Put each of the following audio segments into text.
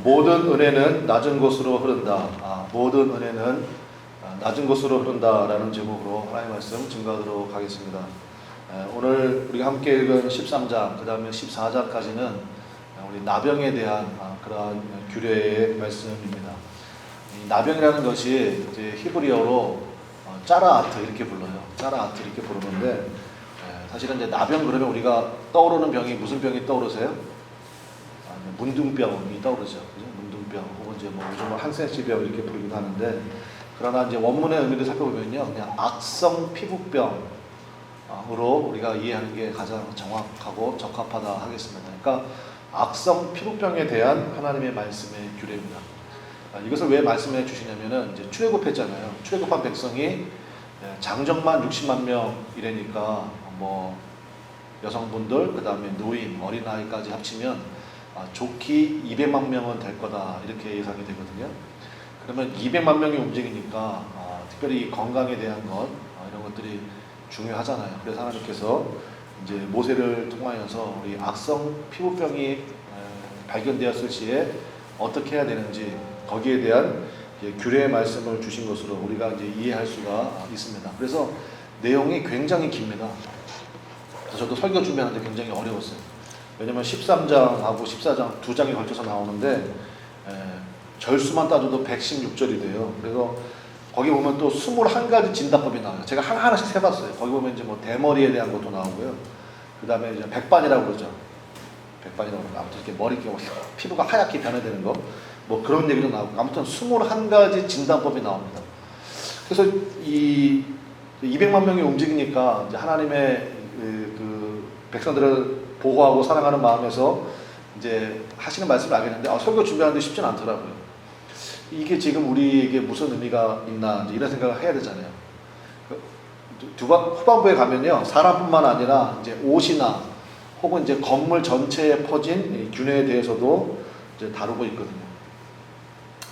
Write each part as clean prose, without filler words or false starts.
모든 은혜는 낮은 곳으로 흐른다. 모든 은혜는 낮은 곳으로 흐른다라는 제목으로 하나님의 말씀 증거하도록 하겠습니다. 오늘 우리가 함께 읽은 13장, 그 다음에 14장까지는 우리 나병에 대한 그러한 규례의 말씀입니다. 이 나병이라는 것이 이제 히브리어로 짜라아트 이렇게 불러요. 짜라아트 이렇게 부르는데 사실은 이제 나병 그러면 우리가 떠오르는 병이 무슨 병이 떠오르세요? 문둥병이 떠오르죠. 그죠? 문둥병 혹은 이제 뭐 요즘 항생제병 이렇게 부르기도 하는데, 그러나 이제 원문의 의미를 살펴보면요, 그냥 악성 피부병으로 우리가 이해하는 게 가장 정확하고 적합하다 하겠습니다. 그러니까 악성 피부병에 대한 하나님의 말씀의 규례입니다. 이것을 왜 말씀해 주시냐면은 이제 출애굽했잖아요. 출애굽한 백성이 장정만 60만 명이래니까 뭐 여성분들, 그 다음에 노인, 어린아이까지 합치면 좋기 200만 명은 될 거다 이렇게 예상이 되거든요. 그러면 200만 명이 움직이니까 특별히 건강에 대한 것 이런 것들이 중요하잖아요. 그래서 하나님께서 이제 모세를 통하여서 우리 악성 피부병이 발견되었을 시에 어떻게 해야 되는지 거기에 대한 규례의 말씀을 주신 것으로 우리가 이제 이해할 수가 있습니다. 그래서 내용이 굉장히 깁니다. 저도 설교 준비하는데 굉장히 어려웠어요. 왜냐면 13장하고 14장 두 장에 걸쳐서 나오는데 절수만 따져도 116절이 돼요. 그래서 거기 보면 또 21가지 진단법이 나와요. 제가 하나씩 세봤어요. 거기 보면 이제 뭐 대머리에 대한 것도 나오고요. 그 다음에 이제 백반이라고 그러죠. 백반이라고 그러죠. 아무튼 이렇게 머리 이렇게 피부가 하얗게 변해되는 거, 뭐 그런 얘기도 나오고, 아무튼 21가지 진단법이 나옵니다. 그래서 이 200만 명이 움직이니까 이제 하나님의 그 백성들을 보호하고 사랑하는 마음에서 이제 하시는 말씀을 알겠는데 설교 준비하는데 쉽지는 않더라고요. 이게 지금 우리에게 무슨 의미가 있나 이제 이런 생각을 해야 되잖아요. 후반부에 가면요, 사람뿐만 아니라 이제 옷이나 혹은 이제 건물 전체에 퍼진 균해에 대해서도 이제 다루고 있거든요.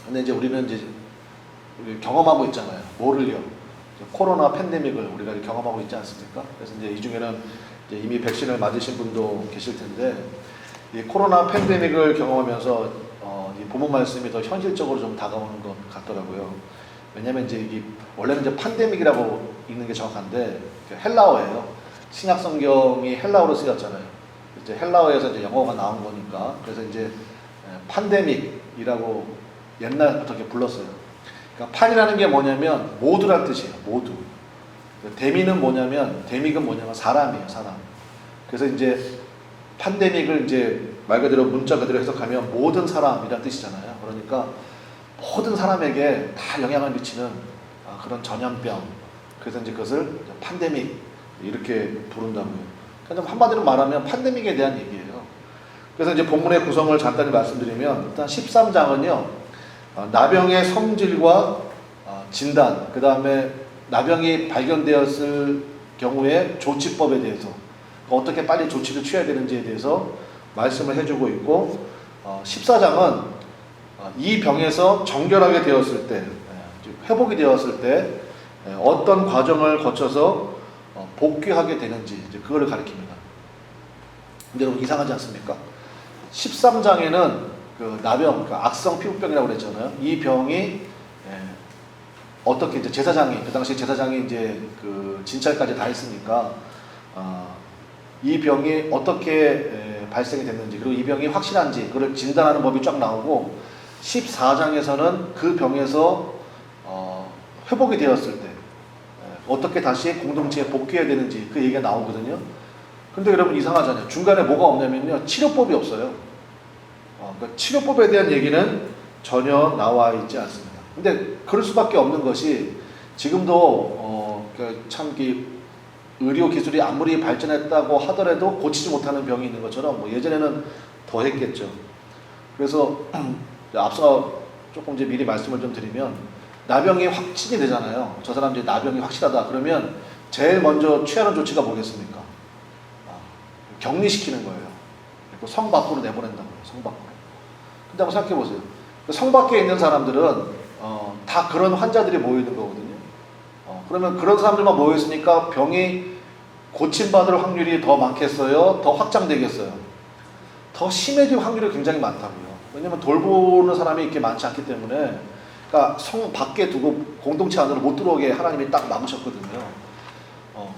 근데 이제 우리는 이제 경험하고 있잖아요. 뭐를요? 코로나 팬데믹을 우리가 경험하고 있지 않습니까? 그래서 이제 이 중에는 이제 이미 백신을 맞으신 분도 계실 텐데, 이 코로나 팬데믹을 경험하면서 이 본문 말씀이 더 현실적으로 좀 다가오는 것 같더라고요. 왜냐하면 이제 이 원래는 이제 팬데믹이라고 읽는 게 정확한데 헬라어예요. 신약 성경이 헬라어로 쓰였잖아요. 이제 헬라어에서 이제 영어가 나온 거니까, 그래서 이제 팬데믹이라고 옛날부터 이렇게 불렀어요. 그러니까 판이라는 게 뭐냐면 모두란 뜻이에요. 모두. 데미는 뭐냐면, 데믹은 뭐냐면 사람이에요, 사람. 그래서 이제 팬데믹을 이제 말 그대로 문자 그대로 해석하면 모든 사람이란 뜻이잖아요. 그러니까 모든 사람에게 다 영향을 미치는 그런 전염병. 그래서 이제 그것을 팬데믹 이렇게 부른다고요. 그러니까 한마디로 말하면 팬데믹에 대한 얘기예요. 그래서 이제 본문의 구성을 간단히 말씀드리면, 일단 13장은요, 나병의 성질과 진단, 그 다음에 나병이 발견되었을 경우에 조치법에 대해서 어떻게 빨리 조치를 취해야 되는지에 대해서 말씀을 해주고 있고, 14장은 이 병에서 정결하게 되었을 때, 회복이 되었을 때 어떤 과정을 거쳐서 복귀하게 되는지 이제 그거를 가리킵니다. 근데 여러분 이상하지 않습니까? 13장에는 그 나병, 그 악성 피부병이라고 그랬잖아요. 이 병이 어떻게 이제 제사장이, 그 당시 제사장이 이제 그 진찰까지 다 했으니까 이 병이 어떻게 발생이 됐는지, 그리고 이 병이 확실한지 그걸 진단하는 법이 쫙 나오고, 14장에서는 그 병에서 회복이 되었을 때 어떻게 다시 공동체에 복귀해야 되는지 그 얘기가 나오거든요. 근데 여러분 이상하잖아요. 중간에 뭐가 없냐면요, 치료법이 없어요. 그러니까 치료법에 대한 얘기는 전혀 나와 있지 않습니다. 근데 그럴 수밖에 없는 것이, 지금도 참 의료 기술이 아무리 발전했다고 하더라도 고치지 못하는 병이 있는 것처럼 뭐 예전에는 더 했겠죠. 그래서 앞서 조금 이제 미리 말씀을 좀 드리면, 나병이 확진이 되잖아요. 저 사람 이제 나병이 확실하다 그러면 제일 먼저 취하는 조치가 뭐겠습니까? 격리시키는 거예요. 그리고 성 밖으로 내보낸다고요. 성 밖으로. 근데 한번 생각해 보세요. 성 밖에 있는 사람들은 다 그런 환자들이 모여 있는 거거든요. 그러면 그런 사람들만 모여 있으니까 병이 고침받을 확률이 더 많겠어요? 더 확장되겠어요? 더 심해질 확률이 굉장히 많다고요. 왜냐면 돌보는 사람이 이렇게 많지 않기 때문에, 그러니까 성 밖에 두고 공동체 안으로 못 들어오게 하나님이 딱 막으셨거든요.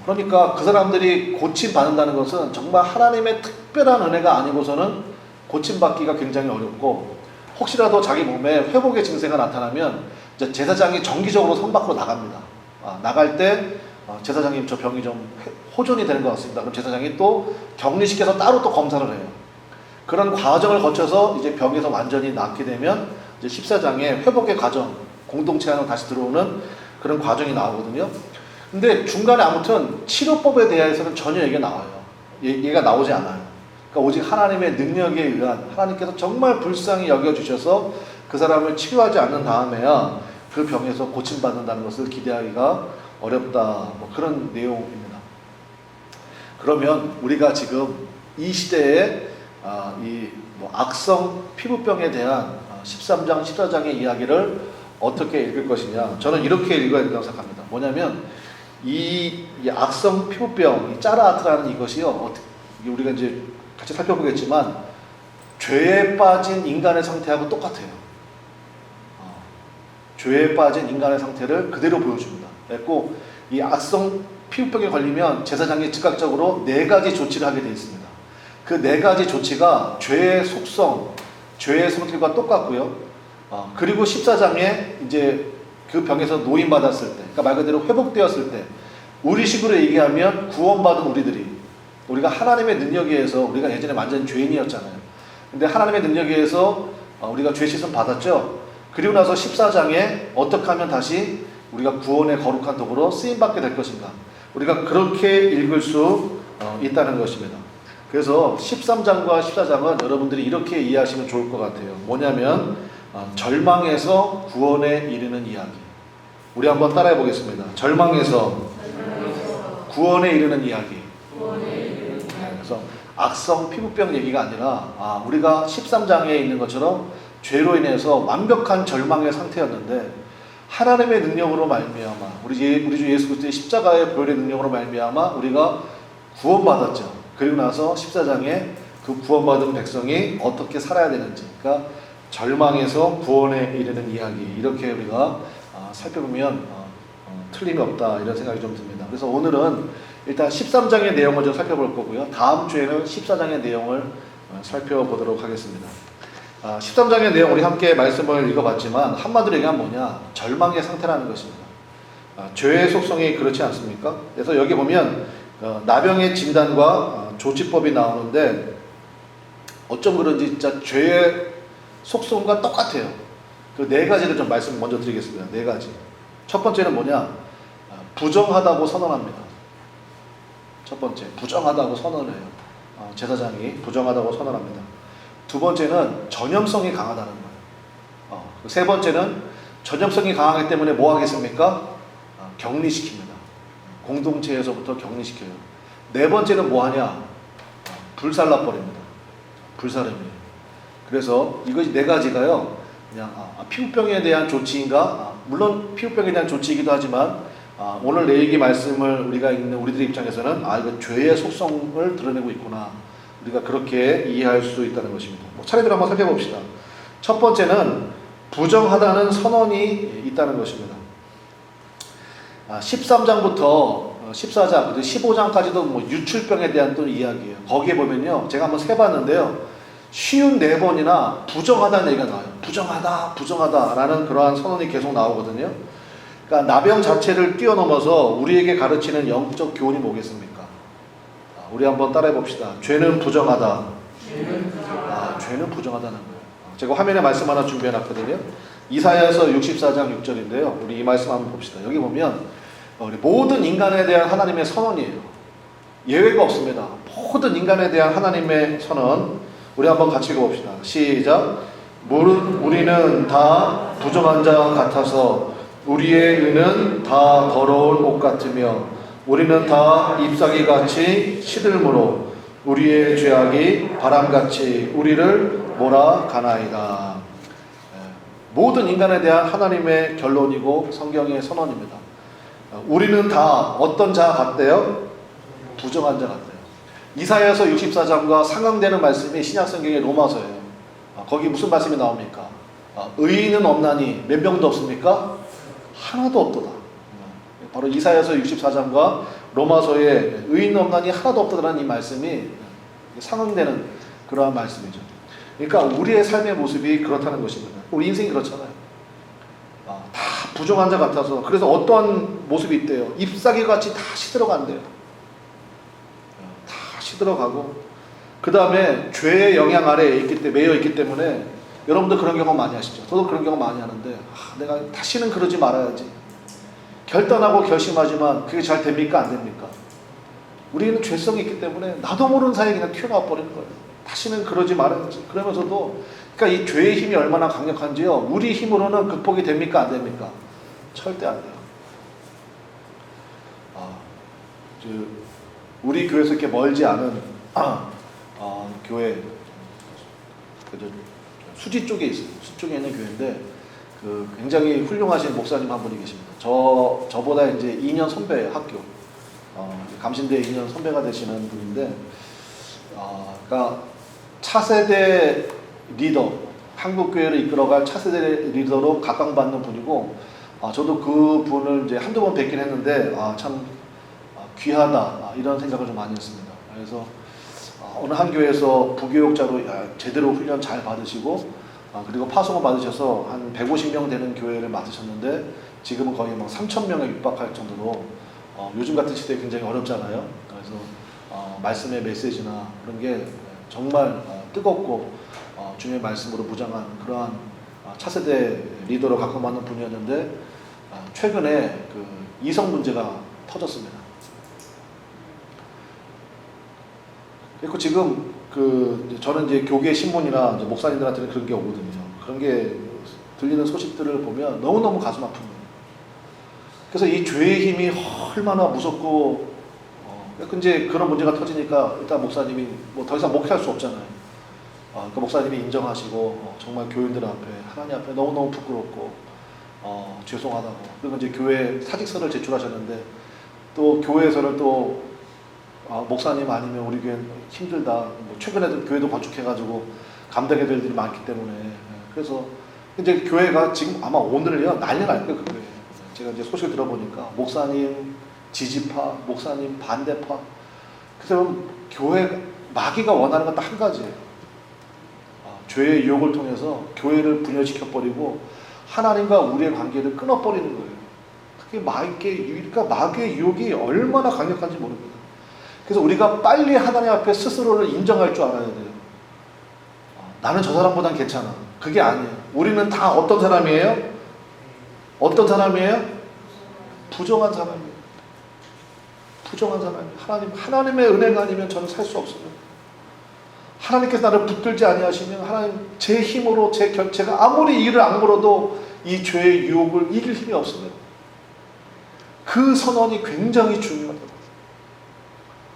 그러니까 그 사람들이 고침 받는다는 것은 정말 하나님의 특별한 은혜가 아니고서는 고침 받기가 굉장히 어렵고, 혹시라도 자기 몸에 회복의 증세가 나타나면 이제 제사장이 정기적으로 성 밖으로 나갑니다. 나갈 때 제사장님 저 병이 좀 호전이 되는 것 같습니다. 그럼 제사장이 또 격리시켜서 따로 또 검사를 해요. 그런 과정을 거쳐서 이제 병에서 완전히 낫게 되면 이제 십사장의 회복의 과정, 공동체 안으로 다시 들어오는 그런 과정이 나오거든요. 근데 중간에 아무튼 치료법에 대해서는 전혀 얘기가 나와요. 얘가 나오지 않아요. 그러니까 오직 하나님의 능력에 의한, 하나님께서 정말 불쌍히 여겨주셔서 그 사람을 치료하지 않는 다음에야 그 병에서 고침받는다는 것을 기대하기가 어렵다. 뭐 그런 내용입니다. 그러면 우리가 지금 이 시대에 이 뭐 악성 피부병에 대한 13장, 14장의 이야기를 어떻게 읽을 것이냐. 저는 이렇게 읽어야 된다고 생각합니다. 뭐냐면 이 악성 피부병, 이 짜라아트라는 이것이요, 우리가 이제 같이 살펴보겠지만 죄에 빠진 인간의 상태하고 똑같아요. 죄에 빠진 인간의 상태를 그대로 보여줍니다. 그래서 이 악성 피부병에 걸리면 제사장이 즉각적으로 4가지 조치를 하게 되어 있습니다. 그 4가지 조치가 죄의 속성, 죄의 성질과 똑같고요. 그리고 14장에 이제 그 병에서 노인받았을 때, 그러니까 말 그대로 회복되었을 때, 우리식으로 얘기하면 구원받은 우리가 하나님의 능력에 의해서, 우리가 예전에 완전 죄인이었잖아요. 근데 하나님의 능력에 의해서 우리가 죄 씻음 받았죠. 그리고 나서 14장에 어떻게 하면 다시 우리가 구원의 거룩한 도구로 쓰임받게 될 것인가. 우리가 그렇게 읽을 수 있다는 것입니다. 그래서 13장과 14장은 여러분들이 이렇게 이해하시면 좋을 것 같아요. 뭐냐면 절망에서 구원에 이르는 이야기. 우리 한번 따라해 보겠습니다. 절망에서 구원에 이르는 이야기. 그래서 악성 피부병 얘기가 아니라 우리가 13장에 있는 것처럼 죄로 인해서 완벽한 절망의 상태였는데 하나님의 능력으로 말미암아 우리 주 예수 그리스도의 십자가의 보혈의 능력으로 말미암아 우리가 구원받았죠. 그리고 나서 14장에 그 구원받은 백성이 어떻게 살아야 되는지, 그러니까 절망에서 구원에 이르는 이야기, 이렇게 우리가 살펴보면 틀림이 없다, 이런 생각이 좀 듭니다. 그래서 오늘은 일단 13장의 내용을 좀 살펴볼 거고요. 다음 주에는 14장의 내용을 살펴보도록 하겠습니다. 13장의 내용 우리 함께 말씀을 읽어봤지만 한마디로 얘기하면 뭐냐? 절망의 상태라는 것입니다. 죄의 속성이 그렇지 않습니까? 그래서 여기 보면 나병의 진단과 조치법이 나오는데 어쩜 그런지 진짜 죄의 속성과 똑같아요. 그 4가지를 좀 말씀 먼저 드리겠습니다. 4가지. 첫 번째는 뭐냐? 부정하다고 선언합니다. 첫 번째, 부정하다고 선언을 해요. 제사장이 부정하다고 선언합니다. 두 번째는 전염성이 강하다는 거예요. 세 번째는 전염성이 강하기 때문에 뭐 하겠습니까? 격리시킵니다. 공동체에서부터 격리시켜요. 네 번째는 뭐 하냐? 불살라버립니다. 불사름이에요. 그래서 이것이 4가지가요, 그냥 피부병에 대한 조치인가? 물론 피부병에 대한 조치이기도 하지만 오늘 내 얘기 말씀을 우리가 읽는 우리들의 입장에서는 이거 죄의 속성을 드러내고 있구나, 우리가 그렇게 이해할 수 있다는 것입니다. 차례대로 한번 살펴봅시다. 첫 번째는 부정하다는 선언이 있다는 것입니다. 13장부터 14장, 15장까지도 뭐 유출병에 대한 또 이야기예요. 거기에 보면요, 제가 한번 세봤는데요, 쉬운 4번이나 부정하다는 얘기가 나와요. 부정하다 라는 그러한 선언이 계속 나오거든요. 그러니까 나병 자체를 뛰어넘어서 우리에게 가르치는 영적 교훈이 뭐겠습니까? 우리 한번 따라해 봅시다. 죄는 부정하다. 죄는 부정하다는 거예요. 제가 화면에 말씀 하나 준비해 놨거든요. 이사야서 64장 6절인데요. 우리 이 말씀 한번 봅시다. 여기 보면 우리 모든 인간에 대한 하나님의 선언이에요. 예외가 없습니다. 모든 인간에 대한 하나님의 선언. 우리 한번 같이 읽어봅시다. 시작. 우리는 다 부정한 자 같아서 우리의 의는 다 더러운 옷 같으며 우리는 다 잎사귀같이 시들므로 우리의 죄악이 바람같이 우리를 몰아가나이다. 모든 인간에 대한 하나님의 결론이고 성경의 선언입니다. 우리는 다 어떤 자 같대요? 부정한 자 같대요. 이사야서 64장과 상응되는 말씀이 신약성경의 로마서예요. 거기 무슨 말씀이 나옵니까? 의인은 없나니 몇 명도 없습니까? 하나도 없도다. 바로 이사야서 64장과 로마서에 의인은 없나니 하나도 없도다라는 이 말씀이 상응되는 그러한 말씀이죠. 그러니까 우리의 삶의 모습이 그렇다는 것입니다. 우리 인생이 그렇잖아요. 다 부정한 자 같아서, 그래서 어떠한 모습이 있대요. 잎사귀 같이 다 시들어간대요. 다 시들어가고, 그 다음에 죄의 영향 아래에 매여 있기 때문에, 여러분도 그런 경험 많이 하시죠. 저도 그런 경험 많이 하는데, 내가 다시는 그러지 말아야지. 결단하고 결심하지만 그게 잘 됩니까? 안 됩니까? 우리는 죄성이 있기 때문에 나도 모르는 사이에 그냥 튀어나와 버리는 거예요. 다시는 그러지 말아야지. 그러면서도, 그러니까 이 죄의 힘이 얼마나 강력한지요. 우리 힘으로는 극복이 됩니까? 안 됩니까? 절대 안 돼요. 우리 교회에서 이렇게 멀지 않은 교회, 수지 쪽에 있어요. 수 쪽에 있는 교회인데, 굉장히 훌륭하신 목사님 한 분이 계십니다. 저보다 이제 2년 선배예요, 학교. 감신대 2년 선배가 되시는 분인데, 그러니까 차세대 리더, 한국교회를 이끌어갈 차세대 리더로 각광받는 분이고, 저도 그 분을 이제 한두 번 뵙긴 했는데, 참 귀하다, 이런 생각을 좀 많이 했습니다. 그래서 어느 한 교회에서 부교육자로 제대로 훈련 잘 받으시고, 그리고 파송을 받으셔서 한 150명 되는 교회를 맡으셨는데, 지금은 거의 막 3,000명에 육박할 정도로, 요즘 같은 시대에 굉장히 어렵잖아요. 그래서 말씀의 메시지나 그런 게 정말 뜨겁고 주님의 말씀으로 무장한 그러한 차세대 리더로 각광받는 분이었는데, 최근에 이성 문제가 터졌습니다. 그리고 지금 저는 이제 교계 신문이나 이제 목사님들한테는 그런 게 오거든요. 그런 게 들리는 소식들을 보면 너무너무 가슴 아픕니다. 그래서 이 죄의 힘이 얼마나 무섭고, 이제 그런 문제가 터지니까 일단 목사님이 뭐 더 이상 목회할 수 없잖아요. 그 목사님이 인정하시고, 정말 교인들 앞에, 하나님 앞에 너무너무 부끄럽고, 죄송하다고. 그리고 이제 교회 사직서를 제출하셨는데, 또 교회에서는 또, 목사님 아니면 우리 교회 힘들다. 뭐 최근에도 교회도 건축해가지고 감당해야 될 일이 많기 때문에. 그래서 이제 교회가 지금 아마 오늘요 난리 날 거예요. 그 교회. 제가 이제 소식을 들어보니까 목사님 지지파, 목사님 반대파. 그래서 교회 마귀가 원하는 건 딱 한 가지예요. 죄의 유혹을 통해서 교회를 분열시켜버리고 하나님과 우리의 관계를 끊어버리는 거예요. 그게 마귀의 유혹이 얼마나 강력한지 모릅니다. 그래서 우리가 빨리 하나님 앞에 스스로를 인정할 줄 알아야 돼요. 나는 저 사람보단 괜찮아. 그게 아니에요. 우리는 다 어떤 사람이에요? 어떤 사람이에요? 부정한 사람이에요. 부정한 사람이에요. 하나님의 은혜가 아니면 저는 살 수 없어요. 하나님께서 나를 붙들지 아니하시면, 하나님 제 힘으로 제가 아무리 일을 악물어도 이 죄의 유혹을 이길 힘이 없습니다. 그 선언이 굉장히 중요하다.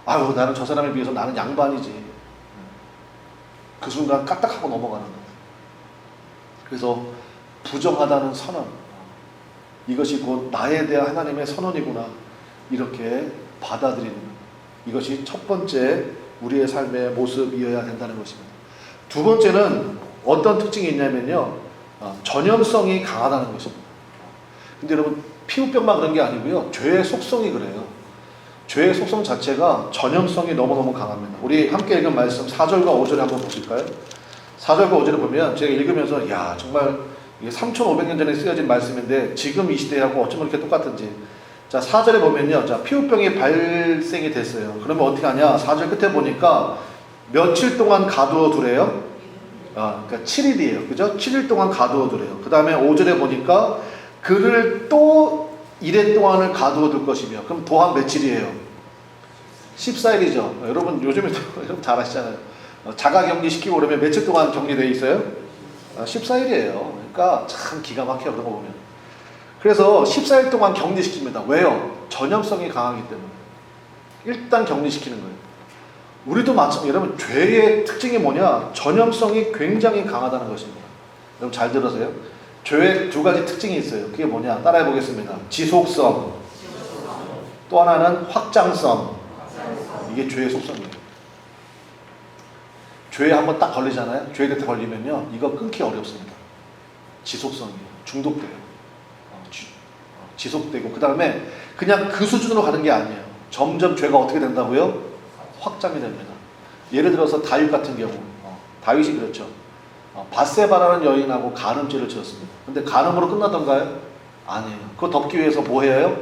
아유, 나는 저 사람에 비해서 나는 양반이지. 그 순간 까딱하고 넘어가는 거예요. 그래서 부정하다는 선언, 이것이 곧 나에 대한 하나님의 선언이구나, 이렇게 받아들이는, 이것이 첫 번째 우리의 삶의 모습이어야 된다는 것입니다. 두 번째는 어떤 특징이 있냐면요, 전염성이 강하다는 것입니다. 근데 여러분, 피부병만 그런 게 아니고요, 죄의 속성이 그래요. 죄의 속성 자체가 전염성이 너무너무 강합니다. 우리 함께 읽은 말씀 4절과 5절에 한번 보실까요? 4절과 5절을 보면 제가 읽으면서, 야, 정말 이게 3,500년 전에 쓰여진 말씀인데 지금 이 시대하고 어쩌면 이렇게 똑같은지. 자, 4절에 보면요, 자, 피부병이 발생이 됐어요. 그러면 어떻게 하냐? 4절 끝에 보니까 며칠 동안 가두어 두래요? 그러니까 7일이에요. 그죠? 7일 동안 가두어 두래요. 그 다음에 5절에 보니까 그를 또 이래 동안을 가두어 둘 것이며, 그럼 또한 며칠이에요? 14일이죠. 여러분 요즘에 여러분 잘 아시잖아요. 자가 격리시키고 그러면 며칠 동안 격리되어 있어요? 14일이에요. 그러니까 참 기가 막혀요, 그런 거 보면. 그래서 14일 동안 격리시킵니다. 왜요? 전염성이 강하기 때문에. 일단 격리시키는 거예요. 우리도 마찬가지. 여러분, 죄의 특징이 뭐냐? 전염성이 굉장히 강하다는 것입니다. 여러분 잘 들으세요. 죄의 두 가지 특징이 있어요. 그게 뭐냐? 따라해 보겠습니다. 지속성, 또 하나는 확장성. 이게 죄의 속성이에요. 죄에 한번 딱 걸리잖아요. 죄에 다 걸리면요, 이거 끊기 어렵습니다. 지속성이에요. 중독돼요. 지속되고, 그 다음에 그냥 그 수준으로 가는 게 아니에요. 점점 죄가 어떻게 된다고요? 확장이 됩니다. 예를 들어서 다윗 같은 경우, 다윗이 그렇죠. 밧세바라는 여인하고 간음죄를 지었습니다. 근데 간음으로 끝나던가요? 아니에요. 그거 덮기 위해서 뭐 해요?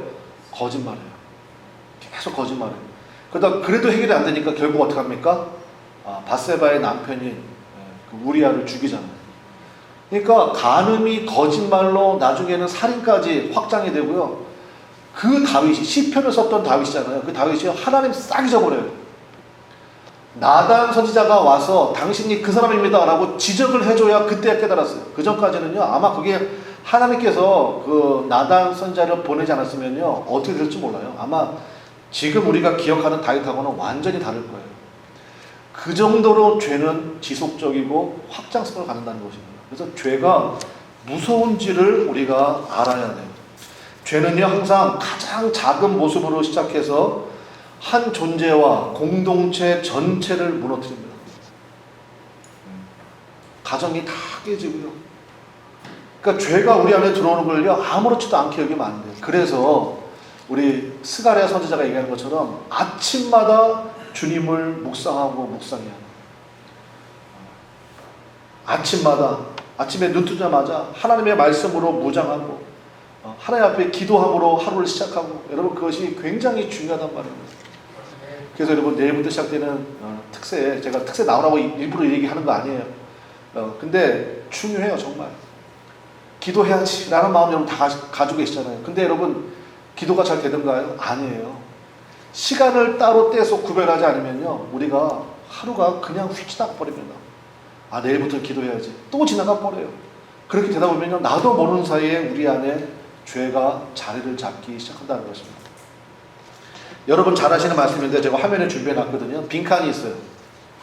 거짓말해요. 계속 거짓말해요. 그러다 그래도 해결이 안 되니까 결국 어떻게 합니까? 밧세바의 남편인 그 우리아를 죽이잖아요. 그러니까 간음이 거짓말로 나중에는 살인까지 확장이 되고요. 그 다윗이 시편을 썼던 다윗이잖아요. 그 다윗이 하나님 싹 잊어버려요. 나단 선지자가 와서 당신이 그 사람입니다 라고 지적을 해줘야 그때 깨달았어요. 그 전까지는요, 아마 그게 하나님께서 그 나단 선지자를 보내지 않았으면요, 어떻게 될지 몰라요. 아마 지금 우리가 기억하는 다윗하고는 완전히 다를 거예요. 그 정도로 죄는 지속적이고 확장성을 갖는다는 것입니다. 그래서 죄가 무서운지를 우리가 알아야 돼요. 죄는요, 항상 가장 작은 모습으로 시작해서 한 존재와 공동체 전체를 무너뜨립니다. 가정이 다 깨지고요. 그러니까 죄가 우리 안에 들어오는 걸요, 아무렇지도 않게 여기면 안 돼요. 그래서 우리 스가랴 선지자가 얘기하는 것처럼 아침마다 주님을 묵상하고 묵상해야 해요. 아침마다, 아침에 눈 뜨자마자 하나님의 말씀으로 무장하고 하나님 앞에 기도함으로 하루를 시작하고, 여러분 그것이 굉장히 중요하단 말입니다. 그래서 여러분 내일부터 시작되는 특세, 제가 특세 나오라고 일부러 얘기하는 거 아니에요. 근데 중요해요. 정말 기도해야지 라는 마음 여러분 다 가지고 계시잖아요. 근데 여러분 기도가 잘 되던가요? 아니에요. 시간을 따로 떼서 구별하지 않으면요, 우리가 하루가 그냥 휙 지나가 버립니다. 내일부터 기도해야지, 또 지나가 버려요. 그렇게 되다 보면요, 나도 모르는 사이에 우리 안에 죄가 자리를 잡기 시작한다는 것입니다. 여러분 잘 아시는 말씀인데 제가 화면에 준비해 놨거든요. 빈칸이 있어요.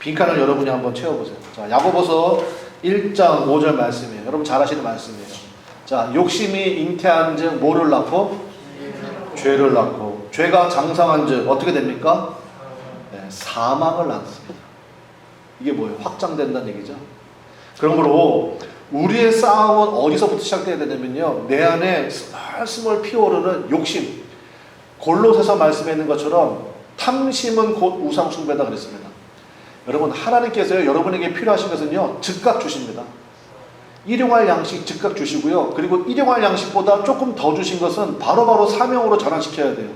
빈칸을 여러분이 한번 채워보세요. 자, 야고보서 1장 5절 말씀이에요. 여러분 잘 아시는 말씀이에요. 자, 욕심이 잉태한 즉 뭐를 낳고? 죄를 낳고, 죄가 장성한 즉 어떻게 됩니까? 네, 사망을 낳습니다. 이게 뭐예요? 확장된다는 얘기죠. 그러므로 우리의 싸움은 어디서부터 시작돼야 되냐면요, 내 안에 스멀스멀 피어오르는 욕심. 골로새서 말씀에 있는 것처럼 탐심은 곧 우상 숭배다 그랬습니다. 여러분 하나님께서요, 여러분에게 필요하신 것은요, 즉각 주십니다. 일용할 양식 즉각 주시고요, 그리고 일용할 양식보다 조금 더 주신 것은 바로바로 사명으로 전환시켜야 돼요.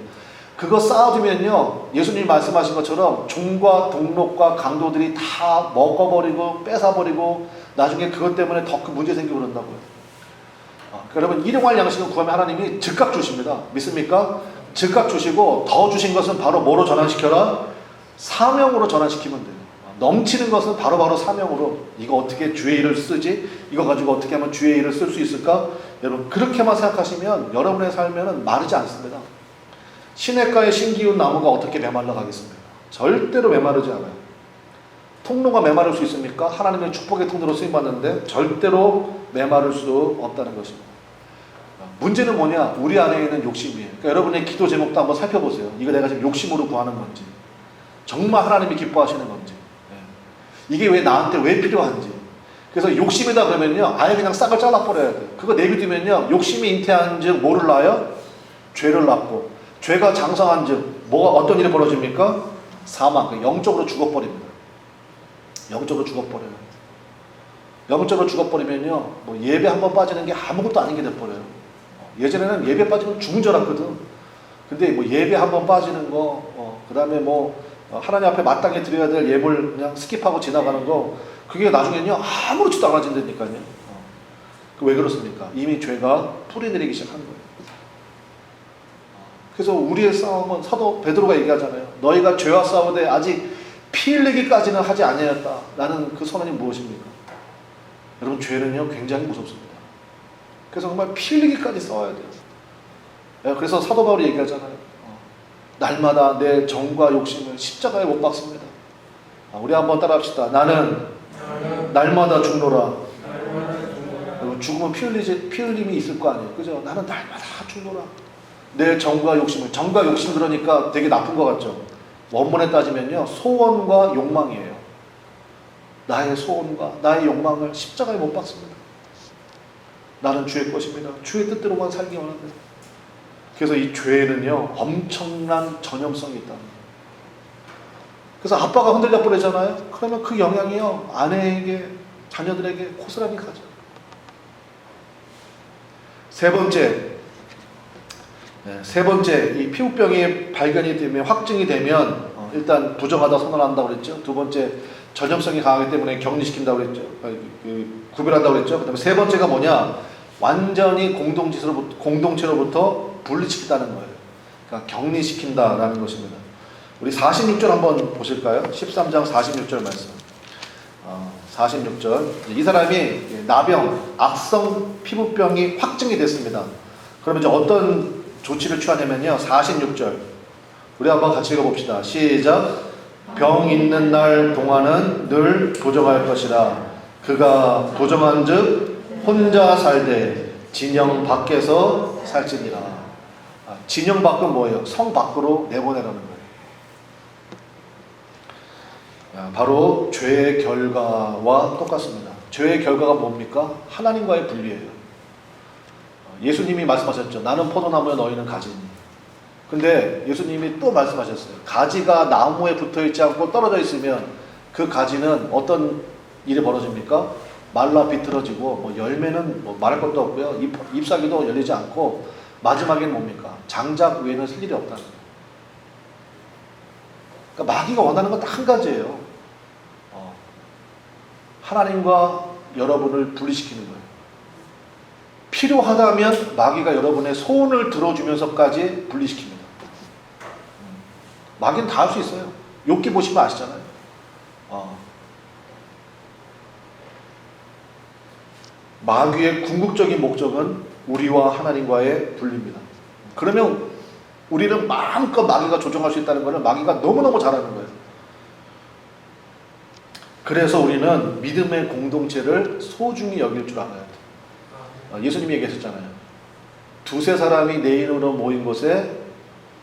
그거 쌓아두면요, 예수님이 말씀하신 것처럼 종과 동록과 강도들이 다 먹어버리고 뺏어버리고 나중에 그것 때문에 더 큰 문제 생기고 그런다고요. 그러니까 여러분 일용할 양식을 구하면 하나님이 즉각 주십니다. 믿습니까? 즉각 주시고 더 주신 것은 바로 뭐로 전환시켜라? 사명으로 전환시키면 돼요. 넘치는 것은 바로바로 사명으로, 이거 어떻게 주의 일을 쓰지? 이거 가지고 어떻게 하면 주의 일을 쓸 수 있을까? 여러분 그렇게만 생각하시면 여러분의 삶에는 마르지 않습니다. 시냇가의 신기운 나무가 어떻게 메말라 가겠습니까? 절대로 메마르지 않아요. 통로가 메마를 수 있습니까? 하나님의 축복의 통로로 쓰임받는데 절대로 메마를 수 없다는 것입니다. 문제는 뭐냐? 우리 안에 있는 욕심이에요. 그러니까 여러분의 기도 제목도 한번 살펴보세요. 이거 내가 지금 욕심으로 구하는 건지, 정말 하나님이 기뻐하시는 건지, 이게 왜 나한테 왜 필요한지. 그래서 욕심이다 그러면요, 아예 그냥 싹을 잘라버려야 돼요. 그거 내비두면요, 욕심이 잉태한 즉 뭐를 낳아요? 죄를 낳고, 죄가 장성한 즉 뭐가 어떤 일이 벌어집니까? 사망, 영적으로 죽어버립니다. 영적으로 죽어버려요. 영적으로 죽어버리면요, 뭐 예배 한번 빠지는 게 아무것도 아닌 게 돼버려요. 예전에는 예배 빠지면 죽은 줄 알았거든. 근데 뭐 예배 한번 빠지는 거, 그 다음에 뭐 하나님 앞에 마땅히 드려야 될 예물 그냥 스킵하고 지나가는 거, 그게 나중에는요 아무렇지도 않아진다니까요. 왜 그렇습니까? 이미 죄가 뿌리 내리기 시작한 거예요. 그래서 우리의 싸움은 사도 베드로가 얘기하잖아요. 너희가 죄와 싸우되 아직 피 흘리기까지는 하지 아니하였다라는 그 선언이 무엇입니까? 여러분 죄는요 굉장히 무섭습니다. 그래서 정말 피 흘리기까지 싸워야 돼요. 그래서 사도 바울이 얘기하잖아요. 날마다 내 정과 욕심을 십자가에 못 박습니다. 우리 한번 따라합시다. 나는 날마다 죽노라. 죽으면 피 흘림이 있을 거 아니에요. 그죠? 나는 날마다 죽노라. 내 정과 욕심을, 정과 욕심 그러니까 되게 나쁜 것 같죠? 원문에 따지면요, 소원과 욕망이에요. 나의 소원과 나의 욕망을 십자가에 못 박습니다. 나는 주의 것입니다. 주의 뜻대로만 살기 원합니다. 그래서 이 죄에는요 엄청난 전염성이 있다. 그래서 아빠가 흔들려 버리잖아요. 그러면 그 영향이요 아내에게, 자녀들에게 고스란히 가죠. 세 번째, 이 피부병이 발견이 되면, 확증이 되면 일단 부정하다 선언한다고 그랬죠. 두 번째, 전염성이 강하기 때문에 격리시킨다고 그랬죠. 구별한다고 그랬죠. 그 다음에 세 번째가 뭐냐, 완전히 공동체로부터 분리시킨다는 거예요. 그러니까 격리시킨다라는 것입니다. 우리 46절 한번 보실까요? 13장 46절 말씀. 46절. 이 사람이 나병, 악성 피부병이 확증이 됐습니다. 그러면 이제 어떤 조치를 취하냐면요. 46절. 우리 한번 같이 읽어봅시다. 시작. 병 있는 날 동안은 늘 도정할 것이라. 그가 도정한 즉 혼자 살되 진영 밖에서 살지니라. 진영 밖은 뭐예요? 성 밖으로 내보내라는 거예요. 바로 죄의 결과와 똑같습니다. 죄의 결과가 뭡니까? 하나님과의 분리예요. 예수님이 말씀하셨죠. 나는 포도나무에 너희는 가지니. 근데 예수님이 또 말씀하셨어요. 가지가 나무에 붙어있지 않고 떨어져 있으면 그 가지는 어떤 일이 벌어집니까? 말라 비틀어지고 뭐 열매는 뭐 말할 것도 없고요. 잎사귀도 열리지 않고 마지막에는 뭡니까? 장작 외에는 쓸 일이 없다는 거예요. 그러니까 마귀가 원하는 건 딱 한 가지예요. 하나님과 여러분을 분리시키는 거예요. 필요하다면 마귀가 여러분의 소원을 들어주면서까지 분리시킵니다. 마귀는 다 할 수 있어요. 욥기 보시면 아시잖아요. 마귀의 궁극적인 목적은 우리와 하나님과의 분리입니다. 그러면 우리는 마음껏 마귀가 조종할 수 있다는 것을 마귀가 너무너무 잘하는 거예요. 그래서 우리는 믿음의 공동체를 소중히 여길 줄 알아야 돼요. 예수님이 얘기하셨잖아요. 두세 사람이 내 이름으로 모인 곳에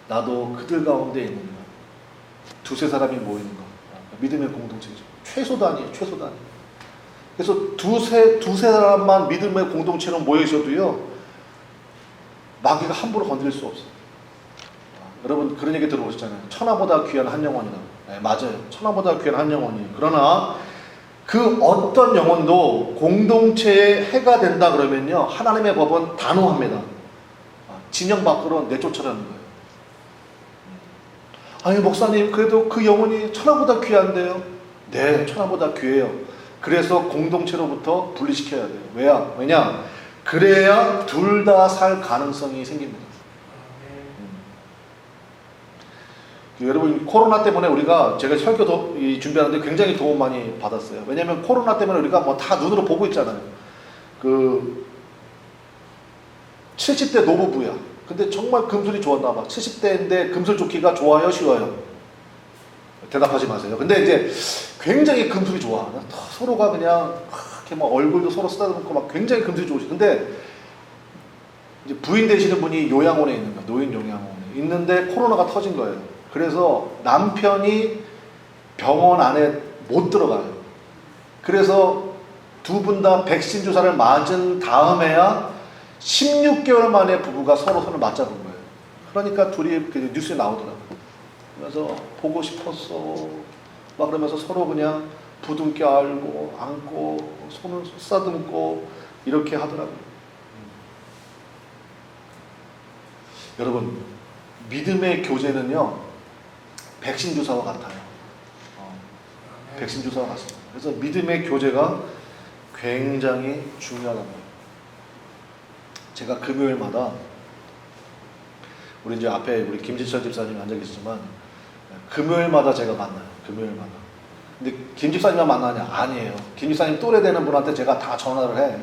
나도 그들 가운데 있는가. 두세 사람이 모이는 거. 믿음의 공동체죠. 최소 단위예요. 최소 단위. 그래서 두세 사람만 믿음의 공동체로 모여 있어도요, 마귀가 함부로 건드릴 수 없어요. 여러분 그런 얘기 들어보셨잖아요. 천하보다 귀한 한 영혼이라고. 네, 맞아요. 천하보다 귀한 한 영혼이에요. 그러나 그 어떤 영혼도 공동체의 해가 된다 그러면요, 하나님의 법은 단호합니다. 진영 밖으로 내쫓으라는 거예요. 아니 목사님 그래도 그 영혼이 천하보다 귀한데요. 네, 천하보다 귀해요. 그래서 공동체로부터 분리시켜야 돼요. 왜냐? 그래야 둘 다 살 가능성이 생깁니다. 여러분 코로나 때문에 제가 설교도 준비하는데 굉장히 도움 많이 받았어요. 왜냐하면 코로나 때문에 우리가 뭐 다 눈으로 보고 있잖아요. 70대 노부부야. 근데 정말 금술이 좋았나 봐. 70대인데 금술 좋기가 좋아요, 쉬워요? 대답하지 마세요. 근데 이제 굉장히 금술이 좋아. 서로가 그냥 이렇게 막 얼굴도 서로 쓰다듬고 막 굉장히 금술이 좋으시. 근데 이제 부인 되시는 분이 요양원에 있는 거야. 노인 요양원에 있는데 코로나가 터진 거예요. 그래서 남편이 병원 안에 못 들어가요. 그래서 두 분 다 백신 주사를 맞은 다음에야 16개월 만에 부부가 서로 손을 맞잡은 거예요. 그러니까 둘이 뉴스에 나오더라고요. 그래서 보고 싶었어 막 그러면서 서로 그냥 부둥켜 안고 손을 쓰다듬고 이렇게 하더라고요. 여러분 믿음의 교제는요 백신 주사와 같아요. 백신 주사와 같습니다. 그래서 믿음의 교제가 굉장히 중요하다는 거예요. 제가 금요일마다 우리 이제 앞에 우리 김지철 집사님이 앉아 계시지만 금요일마다 제가 만나요. 금요일마다. 근데 김 집사님만 만나냐? 아니에요. 김 집사님 또래 되는 분한테 제가 다 전화를 해.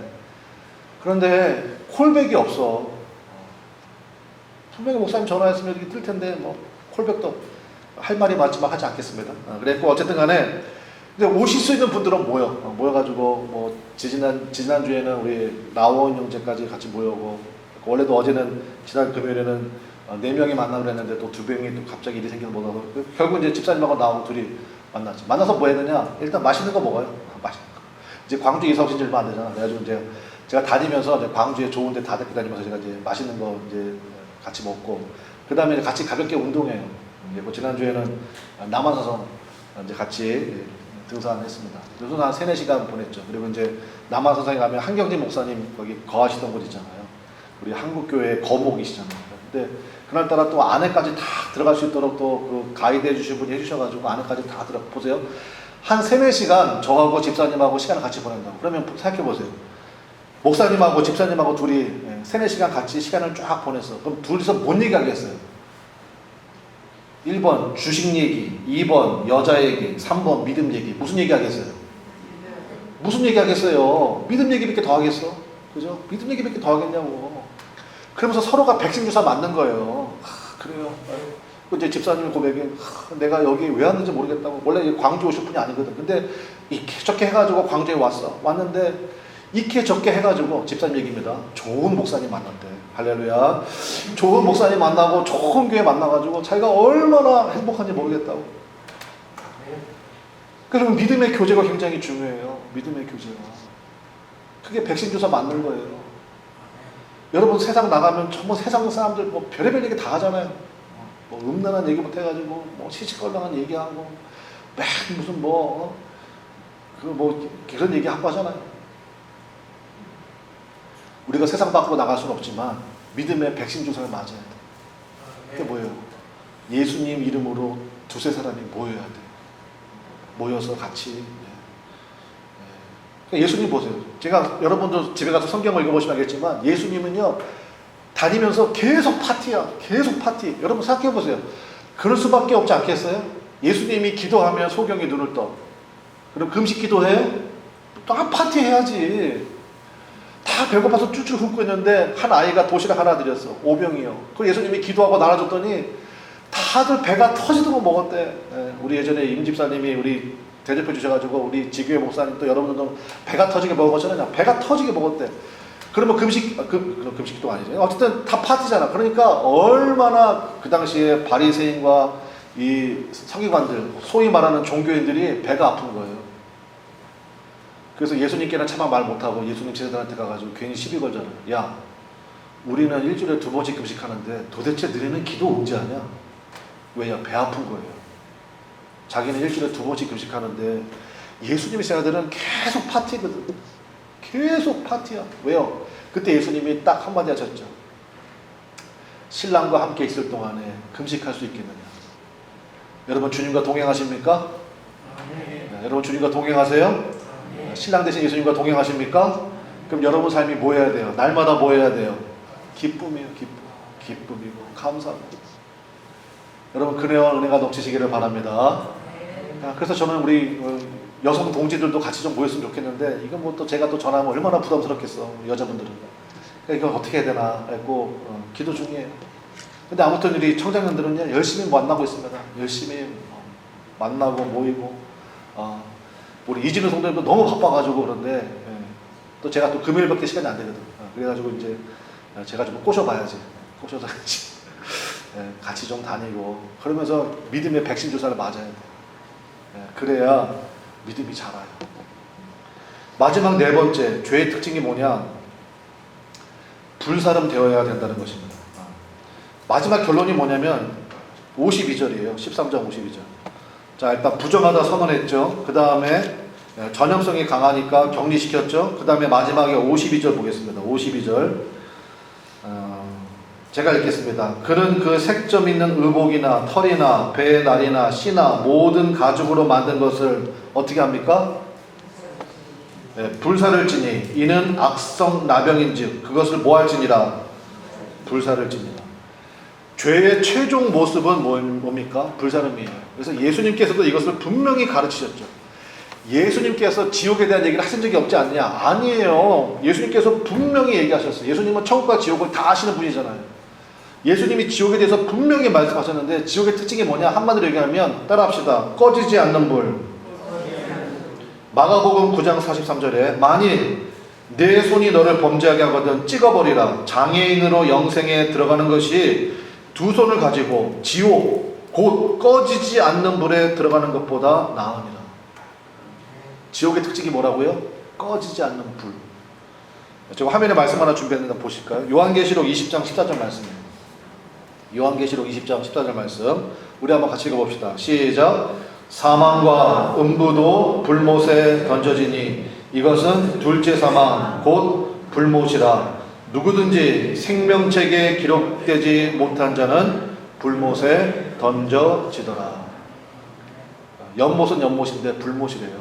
그런데 콜백이 없어. 분명히 목사님 전화했으면 이렇게 뜰 텐데 뭐 콜백도 할 말이 많지만 하지 않겠습니다. 그랬고 어쨌든 간에 이제 오실 수 있는 분들은 모여가지고 뭐 지난주에는 우리 나원 형제까지 같이 모여고 원래도 어제는 지난 금요일에는 4명이 만나기로 했는데 또 2명이 또 갑자기 일이 생겨서 못 와서 결국 이제 집사님하고 나오고 둘이 만났죠. 만나서 뭐 했느냐? 일단 맛있는 거 먹어요. 맛있는 거. 이제 광주 이사 오신 지 얼마 안 되잖아. 그래가지고 이제 제가 다니면서 이제 광주에 좋은 데 다들 다니면서 제가 이제 맛있는 거 이제 같이 먹고, 그 다음에 같이 가볍게 운동해요. 이제 뭐 지난주에는 남한사선 이제 같이 등산했습니다. 그래서 한 3-4시간 보냈죠. 그리고 이제 남한사선에 가면 한경진 목사님 거기 거하시던 곳 있잖아요. 우리 한국교회 거목이시잖아요. 근데 그날따라 또 안에까지 다 들어갈 수 있도록 또 그 가이드 해주신 분이 해주셔가지고 안에까지 다 들어가 보세요. 한 3-4시간 저하고 집사님하고 시간을 같이 보낸다고. 그러면 생각해보세요. 목사님하고 집사님하고 둘이 3-4시간 같이 시간을 쫙 보냈어. 그럼 둘이서 뭔 얘기 하겠어요? 1번 주식 얘기, 2번 여자 얘기, 3번 믿음 얘기. 무슨 얘기 하겠어요? 무슨 얘기 하겠어요? 믿음 얘기밖에 더 하겠어? 그죠? 믿음 얘기밖에 더 하겠냐고. 그러면서 서로가 백신 주사 맞는 거예요. 그래요. 이제 집사님 고백이 내가 여기 왜 왔는지 모르겠다고. 원래 광주 오실 분이 아니거든. 근데 이렇게 저렇게 해가지고 광주에 왔어. 왔는데 이렇게 저렇게 해가지고 집사님 얘기입니다. 좋은 목사님 만났대. 할렐루야. 좋은 목사님 만나고 좋은 교회 만나가지고 자기가 얼마나 행복한지 모르겠다고. 그러면 믿음의 교제가 굉장히 중요해요. 믿음의 교제가. 그게 백신 주사 맞는 거예요. 여러분 세상 나가면 전부 세상 사람들 뭐 별의별 얘기 다 하잖아요. 뭐 음란한 얘기부터 해가지고 뭐 시시껄렁한 얘기하고 맨 무슨 뭐 그런 얘기 하고 하잖아요. 우리가 세상 밖으로 나갈 수는 없지만 믿음의 백신 주사를 맞아야 돼. 그게 뭐예요? 예수님 이름으로 2-3 사람이 모여야 돼. 모여서 같이. 예수님 보세요. 제가 여러분도 집에 가서 성경을 읽어보시면 알겠지만 예수님은요 다니면서 계속 파티야. 계속 파티. 여러분 생각해 보세요. 그럴 수밖에 없지 않겠어요? 예수님이 기도하면 소경이 눈을 떠. 그럼 금식 기도해? 또 파티 해야지. 다 배고파서 쭈쭈 굶고 있는데 한 아이가 도시락 하나 드렸어. 5병이요. 그 예수님이 기도하고 나눠줬더니 다들 배가 터지도록 먹었대. 우리 예전에 임 집사님이 우리 대접해 주셔가지고 우리 지교회 목사님 또 여러분들도 배가 터지게 먹은 것처럼 배가 터지게 먹었대. 그러면 금식도 아니죠. 어쨌든 다 파티잖아. 그러니까 얼마나 그 당시에 바리새인과 이 서기관들, 소위 말하는 종교인들이 배가 아픈 거예요. 그래서 예수님께는 차마 말 못하고 예수님 제자들한테 가가지고 괜히 시비 걸잖아요. 야, 우리는 일주일에 2번씩 금식하는데 도대체 너희는 기도 언제 하냐? 왜냐? 배 아픈 거예요. 자기는 일주일에 2번씩 금식하는데 예수님의 제자들은 계속 파티거든. 계속 파티야. 왜요? 그때 예수님이 딱 한마디 하셨죠. 신랑과 함께 있을 동안에 금식할 수 있겠느냐? 여러분 주님과 동행하십니까? 네, 여러분 주님과 동행하세요? 네, 신랑 대신 예수님과 동행하십니까? 그럼 여러분 삶이 뭐 해야 돼요? 날마다 뭐 해야 돼요? 기쁨이에요. 기쁨이고 감사합니다. 여러분 은혜가 넘치시기를 바랍니다. 그래서 저는 우리 여성 동지들도 같이 좀 모였으면 좋겠는데 이건 뭐 또 제가 또 전하면 얼마나 부담스럽겠어. 여자분들은. 그러니까 이건 어떻게 해야 되나 했고 기도 중이에요. 근데 아무튼 우리 청장년들은 열심히 만나고 있습니다. 열심히 만나고 모이고 우리 이진우 성도님도 너무 바빠가지고 그런데 또 제가 또 금요일밖에 시간이 안 되거든. 그래가지고 이제 제가 좀 꼬셔봐야지. 꼬셔서 같이 좀 다니고 그러면서 믿음의 백신 주사를 맞아야 돼. 그래야 믿음이 자라요. 마지막 4번째 죄의 특징이 뭐냐? 불사름 되어야 된다는 것입니다. 마지막 결론이 뭐냐면 52절이에요. 13장 52절. 자, 일단 부정하다 선언했죠. 그 다음에 전형성이 강하니까 격리시켰죠. 그 다음에 마지막에 52절 보겠습니다. 52절. 제가 읽겠습니다. 그는 그 색점 있는 의복이나 털이나 배의 날이나 씨나 모든 가죽으로 만든 것을 어떻게 합니까? 불사를 지니 이는 악성 나병인즉 그것을 뭐 할지니라? 불사를 지니라. 죄의 최종 모습은 뭡니까? 불사름이에요. 그래서 예수님께서도 이것을 분명히 가르치셨죠. 예수님께서 지옥에 대한 얘기를 하신 적이 없지 않느냐? 아니에요. 예수님께서 분명히 얘기하셨어요. 예수님은 천국과 지옥을 다 아시는 분이잖아요. 예수님이 지옥에 대해서 분명히 말씀하셨는데 지옥의 특징이 뭐냐? 한마디로 얘기하면 따라합시다. 꺼지지 않는 불. 마가복음 9장 43절에 만일 내 손이 너를 범죄하게 하거든 찍어버리라. 장애인으로 영생에 들어가는 것이 2 손을 가지고 지옥 곧 꺼지지 않는 불에 들어가는 것보다 나으니라. 지옥의 특징이 뭐라고요? 꺼지지 않는 불. 제가 화면에 말씀 하나 준비했는데 보실까요? 요한계시록 20장 14절 말씀이에요. 요한계시록 20장 14절 말씀 우리 한번 같이 읽어봅시다. 시작. 사망과 음부도 불못에 던져지니 이것은 둘째 사망 곧 불못이라. 누구든지 생명책에 기록되지 못한 자는 불못에 던져지더라. 연못은 연못인데 불못이래요.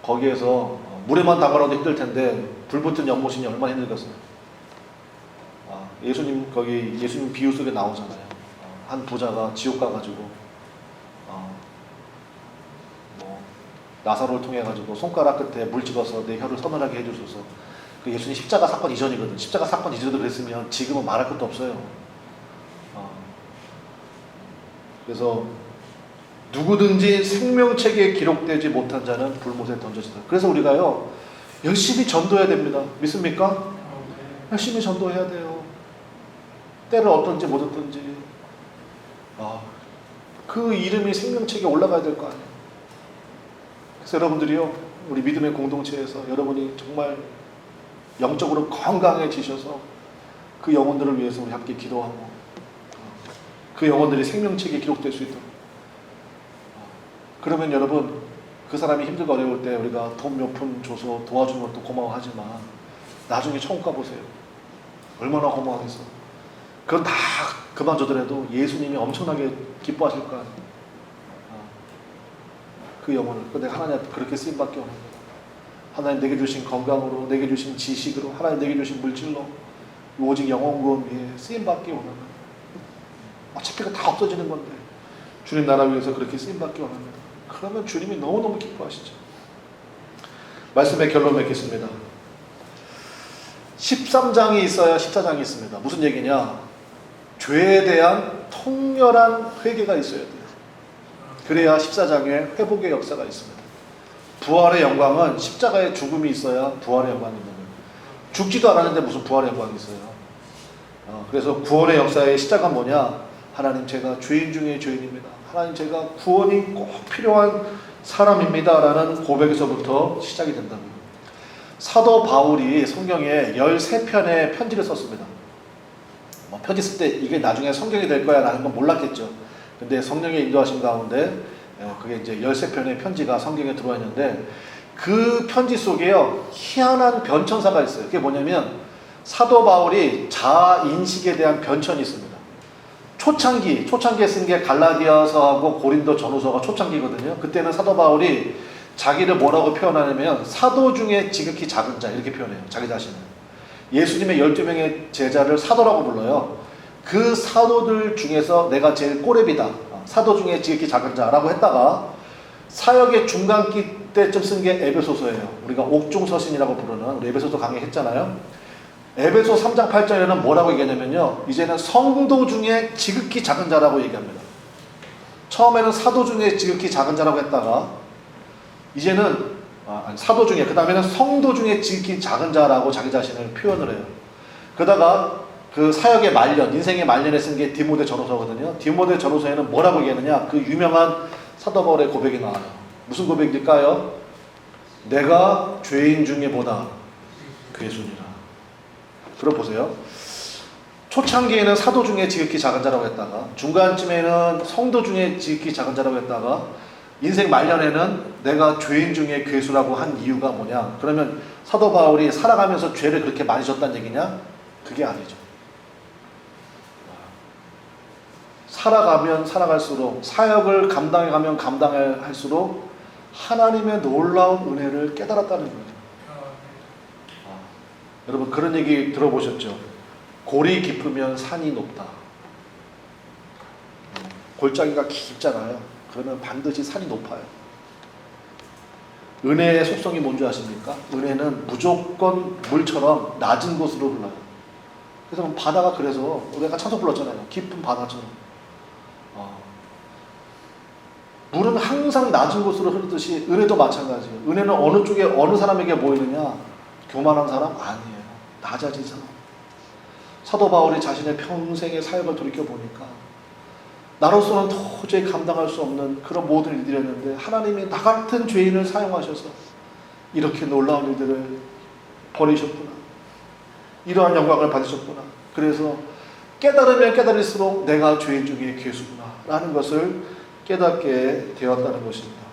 거기에서 물에만 담가놔도 힘들 텐데 불 붙은 연못이니 얼마나 힘들겠어요. 예수님 거기 예수님 비유 속에 나오잖아요. 한 부자가 지옥 가가지고 뭐 나사로를 통해 가지고 손가락 끝에 물 집어서 내 혀를 서늘하게 해주소서. 그 예수님 십자가 사건 이전이거든. 십자가 사건 이전도 그랬으면 지금은 말할 것도 없어요. 그래서 누구든지 생명책에 기록되지 못한 자는 불못에 던져지다. 그래서 우리가요 열심히 전도해야 됩니다. 믿습니까? 열심히 전도해야 돼요. 때를 얻든지 못 얻든지 그 이름이 생명책에 올라가야 될 거 아니에요. 그래서 여러분들이요 우리 믿음의 공동체에서 여러분이 정말 영적으로 건강해지셔서 그 영혼들을 위해서 우리 함께 기도하고 그 영혼들이 생명책에 기록될 수 있도록. 그러면 여러분 그 사람이 힘들고 어려울 때 우리가 돈 몇 푼 줘서 도와주는 것도 고마워하지만 나중에 천국 가보세요. 얼마나 고마워하겠어. 그건 다 그만두더라도 예수님이 엄청나게 기뻐하실 거 아니에요. 그 영혼을. 내가 하나님 그렇게 쓰임받기 원합니다. 하나님 내게 주신 건강으로, 내게 주신 지식으로, 하나님 내게 주신 물질로 오직 영혼구원 위해 쓰임받기 원합니다. 어차피 다 없어지는 건데 주님 나라 위해서 그렇게 쓰임받기 원합니다. 그러면 주님이 너무너무 기뻐하시죠. 말씀의 결론 맺겠습니다. 13장이 있어야 14장이 있습니다. 무슨 얘기냐? 죄에 대한 통렬한 회개가 있어야 돼요. 그래야 14장에 회복의 역사가 있습니다. 부활의 영광은 십자가의 죽음이 있어야 부활의 영광이 있는 거예요. 죽지도 않았는데 무슨 부활의 영광이 있어요. 그래서 구원의 역사의 시작은 뭐냐? 하나님 제가 죄인 중에 죄인입니다. 하나님 제가 구원이 꼭 필요한 사람입니다. 라는 고백에서부터 시작이 된답니다. 사도 바울이 성경에 13편의 편지를 썼습니다. 편지 쓸 때 이게 나중에 성경이 될 거야 라는 건 몰랐겠죠. 근데 성령의 인도하심 가운데 그게 이제 13편의 편지가 성경에 들어와 있는데 그 편지 속에요 희한한 변천사가 있어요. 그게 뭐냐면 사도 바울이 자아인식에 대한 변천이 있습니다. 초창기에 쓴 게 갈라디아서하고 고린도 전후서가 초창기거든요. 그때는 사도 바울이 자기를 뭐라고 표현하냐면 사도 중에 지극히 작은 자 이렇게 표현해요. 자기 자신을. 예수님의 12명의 제자를 사도라고 불러요. 그 사도들 중에서 내가 제일 꼬레비다. 사도 중에 지극히 작은 자라고 했다가 사역의 중간기 때쯤 쓴 게 에베소서예요. 우리가 옥중서신이라고 부르는 우리 에베소서 강의했잖아요. 에베소 3장 8절에는 뭐라고 얘기하냐면요. 이제는 성도 중에 지극히 작은 자라고 얘기합니다. 처음에는 사도 중에 지극히 작은 자라고 했다가 이제는 사도 중에 그 다음에는 성도 중에 지극히 작은 자라고 자기 자신을 표현을 해요. 그러다가 그 사역의 말년, 인생의 말년에 쓴 게 디모데 전후서거든요. 디모데 전후서에는 뭐라고 얘기하느냐? 그 유명한 사도 바울의 고백이 나와요. 무슨 고백일까요? 내가 죄인 중에 보다 괴순이라. 들어보세요. 초창기에는 사도 중에 지극히 작은 자라고 했다가 중간쯤에는 성도 중에 지극히 작은 자라고 했다가 인생 말년에는 내가 죄인 중에 괴수라고 한 이유가 뭐냐? 그러면 사도 바울이 살아가면서 죄를 그렇게 많이 졌다는 얘기냐? 그게 아니죠. 살아가면 살아갈수록 사역을 감당해가면 감당할수록 하나님의 놀라운 은혜를 깨달았다는 거예요. 여러분 그런 얘기 들어보셨죠? 골이 깊으면 산이 높다. 골짜기가 깊잖아요. 그러면 반드시 산이 높아요. 은혜의 속성이 뭔지 아십니까? 은혜는 무조건 물처럼 낮은 곳으로 흘러요. 그래서 바다가 그래서 우리가 찬송 불렀잖아요. 깊은 바다처럼. 물은 항상 낮은 곳으로 흐르듯이 은혜도 마찬가지예요. 은혜는 어느 쪽에 어느 사람에게 보이느냐? 교만한 사람? 아니에요. 낮아진 사람. 사도 바울이 자신의 평생의 사역을 돌이켜보니까 나로서는 도저히 감당할 수 없는 그런 모든 일들이었는데 하나님이 나 같은 죄인을 사용하셔서 이렇게 놀라운 일들을 벌이셨구나. 이러한 영광을 받으셨구나. 그래서 깨달으면 깨달을수록 내가 죄인 중에 괴수구나 라는 것을 깨닫게 되었다는 것입니다.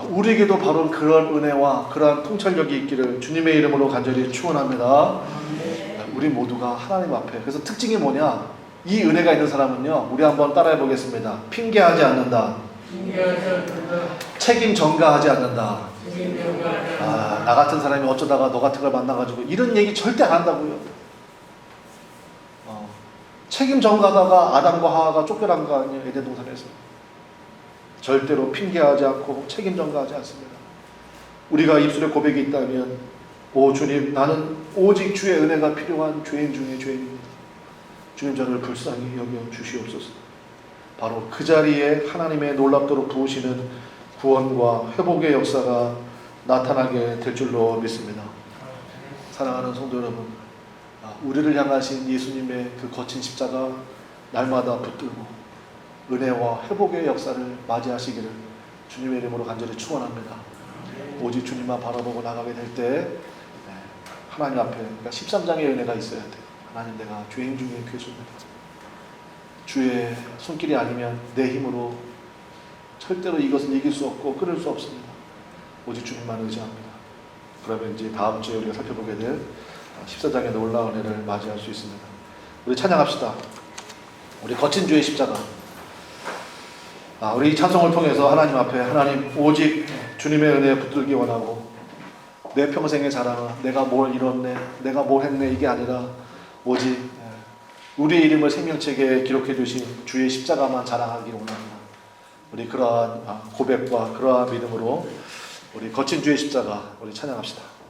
우리에게도 바로 그런 은혜와 그러한 통찰력이 있기를 주님의 이름으로 간절히 축원합니다. 우리 모두가 하나님 앞에, 그래서 특징이 뭐냐, 이 은혜가 있는 사람은요, 우리 한번 따라해 보겠습니다. 핑계하지 않는다. 책임 전가하지 않는다. 나 같은 사람이 어쩌다가 너 같은 걸 만나가지고 이런 얘기 절대 안 한다고요. 책임 전가하다가 아담과 하와가 쫓겨난 거 아니에요, 에덴 동산에서. 절대로 핑계하지 않고 책임 전가하지 않습니다. 우리가 입술에 고백이 있다면, 오 주님, 나는 오직 주의 은혜가 필요한 죄인 중에 죄인입니다. 주님, 저를 불쌍히 여겨 주시옵소서. 바로 그 자리에 하나님의 놀랍도록 부으시는 구원과 회복의 역사가 나타나게 될 줄로 믿습니다. 사랑하는 성도 여러분, 우리를 향하신 예수님의 그 거친 십자가 날마다 붙들고 은혜와 회복의 역사를 맞이하시기를 주님의 이름으로 간절히 축원합니다. 오직 주님만 바라보고 나가게 될 때 하나님 앞에, 그러니까 13장의 은혜가 있어야 돼요. 하나님, 내가 죄인 중에 괴수입니다. 주의 손길이 아니면 내 힘으로 절대로 이것을 이길 수 없고 끊을 수 없습니다. 오직 주님만 의지합니다. 그러면 이제 다음 주에 우리가 살펴보게 될 14장의 놀라운 은혜를 맞이할 수 있습니다. 우리 찬양합시다. 우리 거친 주의 십자가. 우리 이 찬송을 통해서 하나님 앞에, 하나님, 오직 주님의 은혜에 붙들기 원하고, 내 평생의 자랑은 내가 뭘 이뤘네, 내가 뭘 했네, 이게 아니라 오직 우리의 이름을 생명책에 기록해 두신 주의 십자가만 자랑하기를 원합니다. 우리 그러한 고백과 그러한 믿음으로 우리 거친 주의 십자가 우리 찬양합시다.